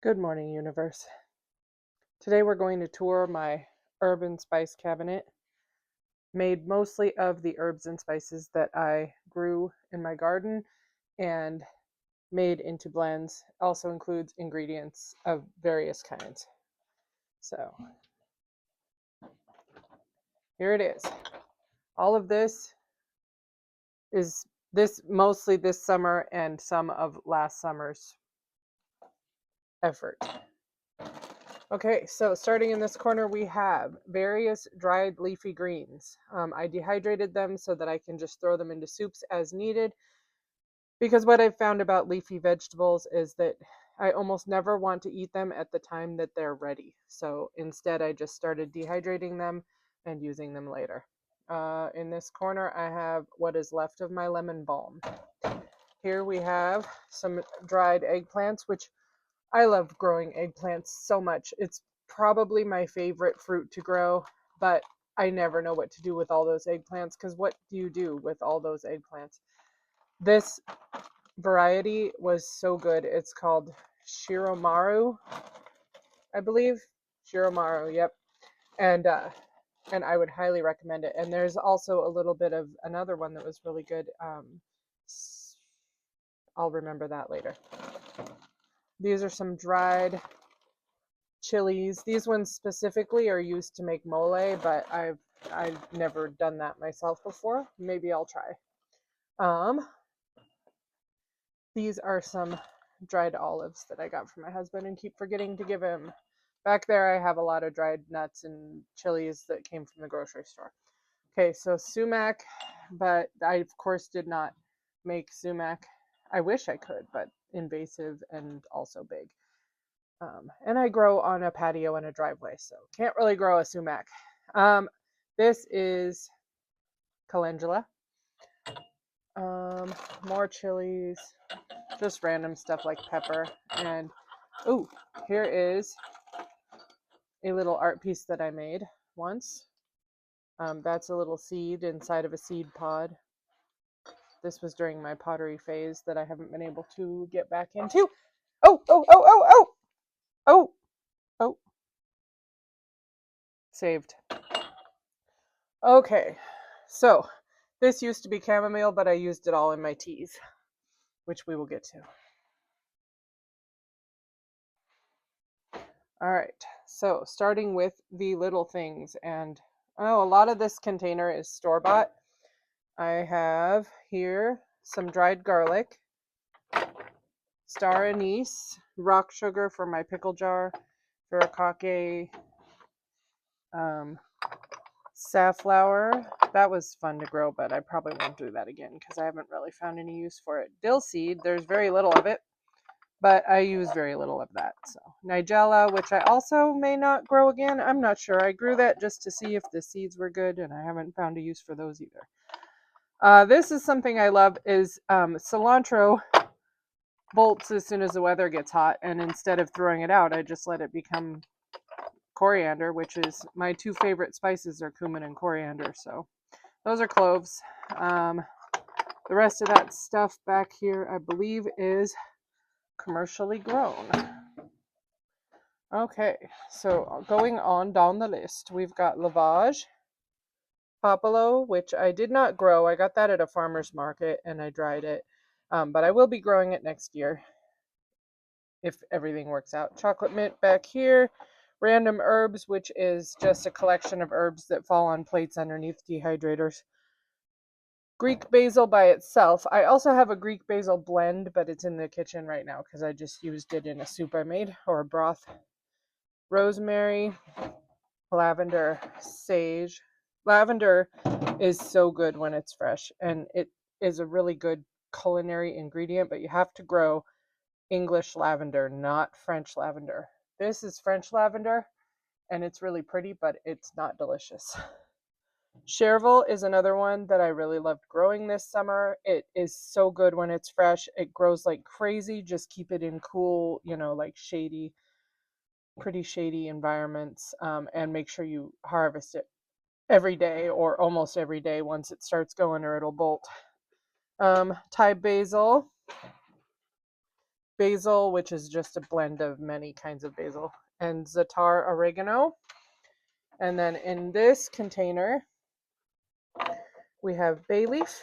Good morning, universe. Today we're going to tour my herb and spice cabinet, made mostly of the herbs and spices that I grew in my garden and made into blends. Also includes ingredients of various kinds. So here it is. All of this is mostly this summer and some of last summer's effort. Okay, so starting in this corner, we have various dried leafy greens. I dehydrated them so that I can just throw them into soups as needed. Because what I've found about leafy vegetables is that I almost never want to eat them at the time that they're ready. So instead, I just started dehydrating them and using them later. In this corner, I have what is left of my lemon balm. Here we have some dried eggplants, which I love growing eggplants so much. It's probably my favorite fruit to grow, but I never know what to do with all those eggplants because what do you do with all those eggplants? This variety was so good. It's called Shiromaru, I believe. Shiromaru, yep. And I would highly recommend it. And there's also a little bit of another one that was really good. I'll remember that later. These are some dried chilies. These ones specifically are used to make mole, but I've never done that myself before. Maybe I'll try. These are some dried olives that I got from my husband and keep forgetting to give him. Back there I have a lot of dried nuts and chilies that came from the grocery store. Okay, so sumac, but I of course did not make sumac. I wish I could, but invasive and also big. And I grow on a patio and a driveway, so can't really grow a sumac. This is calendula. More chilies, just random stuff like pepper. And oh, here is a little art piece that I made once. That's a little seed inside of a seed pod. This was during my pottery phase that I haven't been able to get back into. Oh, oh, oh, oh, oh, oh, oh, saved. Okay, so this used to be chamomile, but I used it all in my teas, which we will get to. All right, so starting with the little things, and a lot of this container is store-bought. I have here some dried garlic, star anise, rock sugar for my pickle jar, furikake, um, safflower. That was fun to grow, but I probably won't do that again because I haven't really found any use for it. Dill seed, there's very little of it, but I use very little of that. So Nigella, which I also may not grow again. I'm not sure. I grew that just to see if the seeds were good, and I haven't found a use for those either. This is something I love is cilantro bolts as soon as the weather gets hot, and instead of throwing it out, I just let it become coriander, which is my two favorite spices are cumin and coriander. So those are cloves. The rest of that stuff back here, I believe, is commercially grown. Okay, so going on down the list, we've got lavage, popolo, which I did not grow. I got that at a farmer's market and I dried it, but I will be growing it next year if everything works out. Chocolate mint back here, random herbs, which is just a collection of herbs that fall on plates underneath dehydrators. Greek basil by itself. I also have a Greek basil blend, but it's in the kitchen right now because I just used it in a soup I made or a broth. Rosemary, lavender, sage. Lavender is so good when it's fresh, and it is a really good culinary ingredient, but you have to grow English lavender, not French lavender. This is French lavender, and it's really pretty, but it's not delicious. Chervil is another one that I really loved growing this summer. It is so good when it's fresh. It grows like crazy. Just keep it in cool, like shady, pretty shady environments, and make sure you harvest it every day or almost every day once it starts going or it'll bolt. Thai basil, basil, which is just a blend of many kinds of basil, and za'atar oregano. And then in this container, we have bay leaf.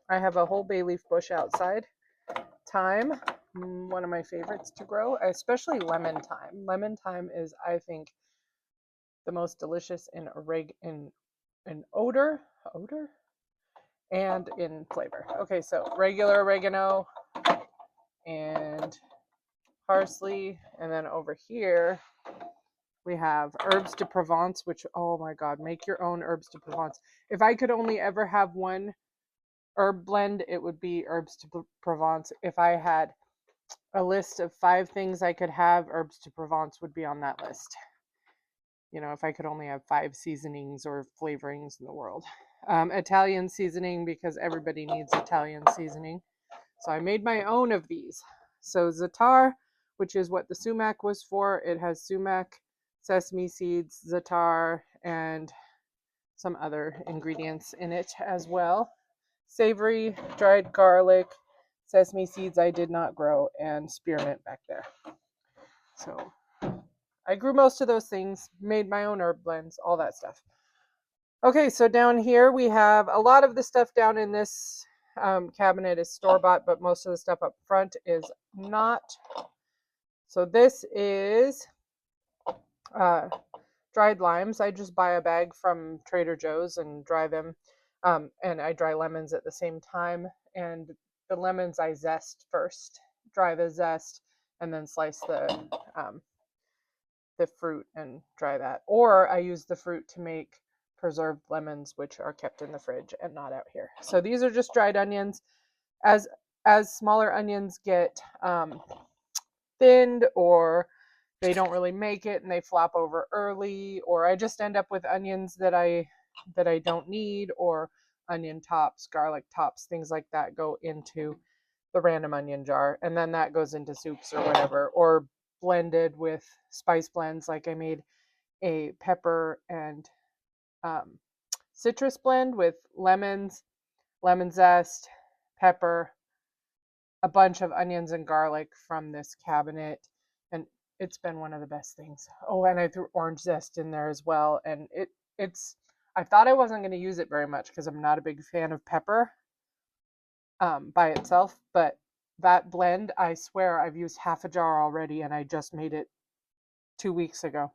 I have a whole bay leaf bush outside. Thyme, one of my favorites to grow, especially lemon thyme. Lemon thyme is, I think, the most delicious in odor and in flavor. Okay, so regular oregano and parsley, and then over here we have herbes de Provence, which, oh my god, make your own herbes de Provence. If I could only ever have one herb blend, it would be herbes de Provence. If I had a list of 5 things I could have, herbes de Provence would be on that list. You know, if I could only have 5 seasonings or flavorings in the world. Italian seasoning, because everybody needs Italian seasoning. So I made my own of these. So za'atar, which is what the sumac was for, it has sumac, sesame seeds, za'atar, and some other ingredients in it as well. Savory, dried garlic, sesame seeds I did not grow, and spearmint back there. So I grew most of those things, made my own herb blends, all that stuff. Okay, so down here we have a lot of the stuff down in this cabinet is store-bought, but most of the stuff up front is not. So this is dried limes. I just buy a bag from Trader Joe's and dry them. And I dry lemons at the same time. And the lemons I zest first, dry the zest, and then slice the fruit and dry that. Or I use the fruit to make preserved lemons, which are kept in the fridge and not out here. So these are just dried onions. As smaller onions get thinned, or they don't really make it and they flop over early, or I just end up with onions that I don't need, or onion tops, garlic tops, things like that go into the random onion jar, and then that goes into soups or whatever, or blended with spice blends. Like I made a pepper and citrus blend with lemons, lemon zest, pepper, a bunch of onions and garlic from this cabinet, and it's been one of the best things. Oh, and I threw orange zest in there as well, and it's I thought I wasn't going to use it very much because I'm not a big fan of pepper by itself, but that blend, I swear I've used half a jar already, and I just made it 2 weeks ago.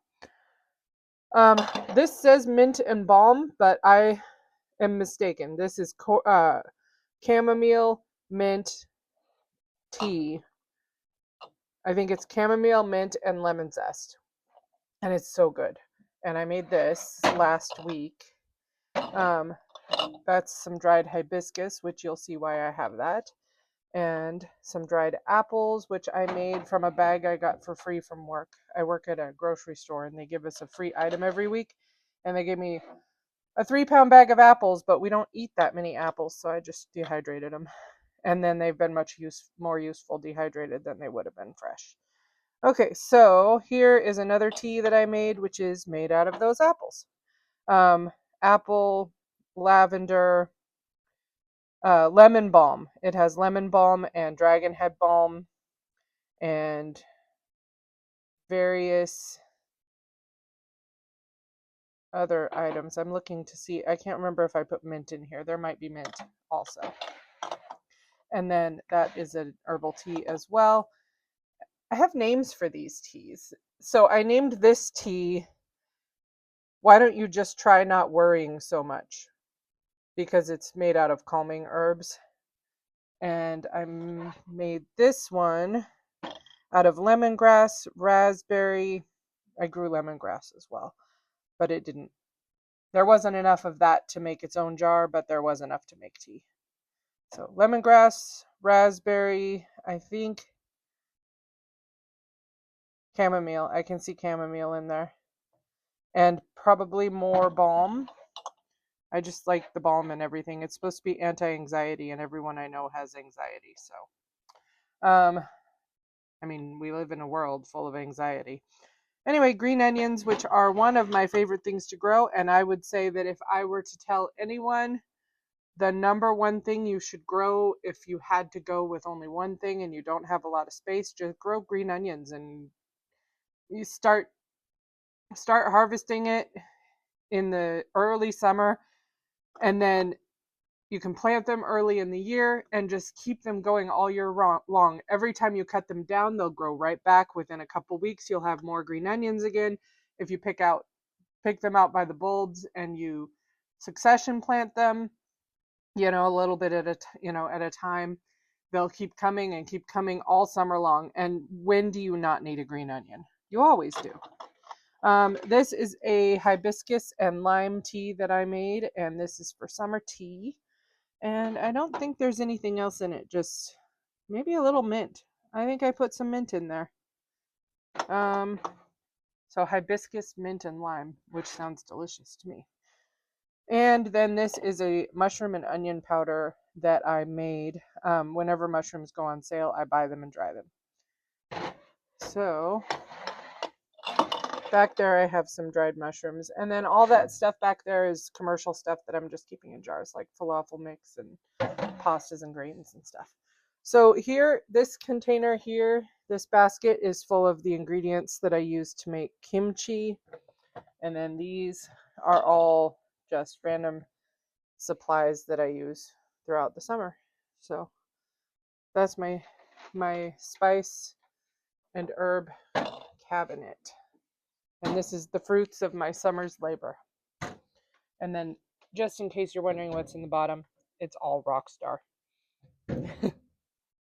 This says mint and balm, but I am mistaken. This is chamomile mint tea. I think it's chamomile, mint, and lemon zest. And it's so good. And I made this last week. That's some dried hibiscus, which you'll see why I have that. And some dried apples, which I made from a bag I got for free from work. I work at a grocery store, and they give us a free item every week. And they gave me a 3-pound bag of apples, but we don't eat that many apples, so I just dehydrated them. And then they've been much more useful dehydrated than they would have been fresh. Okay, so here is another tea that I made, which is made out of those apples. Apple, lavender, lemon balm. It has lemon balm and dragon head balm and various other items. I'm looking to see. I can't remember if I put mint in here. There might be mint also. And then that is an herbal tea as well. I have names for these teas. So I named this tea, "Why Don't You Just Try Not Worrying So Much?" because it's made out of calming herbs. And I made this one out of lemongrass, raspberry. I grew lemongrass as well, but there wasn't enough of that to make its own jar, but there was enough to make tea. So lemongrass, raspberry, I think chamomile. I can see chamomile in there. And probably more balm. I just like the balm and everything. It's supposed to be anti-anxiety, and everyone I know has anxiety. So, I mean, we live in a world full of anxiety. Anyway, green onions, which are one of my favorite things to grow. And I would say that if I were to tell anyone the number one thing you should grow, if you had to go with only one thing and you don't have a lot of space, just grow green onions, and you start harvesting it in the early summer, and then you can plant them early in the year and just keep them going all year long. Every time you cut them down, they'll grow right back. Within a couple weeks, you'll have more green onions again. If you pick them out by the bulbs and you succession plant them, a little bit at a time, they'll keep coming and keep coming all summer long. And when do you not need a green onion? You always do. This is a hibiscus and lime tea that I made, and this is for summer tea. And I don't think there's anything else in it, just maybe a little mint. I think I put some mint in there. So hibiscus, mint, and lime, which sounds delicious to me. And then this is a mushroom and onion powder that I made. Whenever mushrooms go on sale, I buy them and dry them. So back there I have some dried mushrooms, and then all that stuff back there is commercial stuff that I'm just keeping in jars, like falafel mix and pastas and grains and stuff. So here, this container here, this basket is full of the ingredients that I use to make kimchi, and then these are all just random supplies that I use throughout the summer. So that's my spice and herb cabinet. And this is the fruits of my summer's labor. And then, just in case you're wondering what's in the bottom, it's all Rockstar.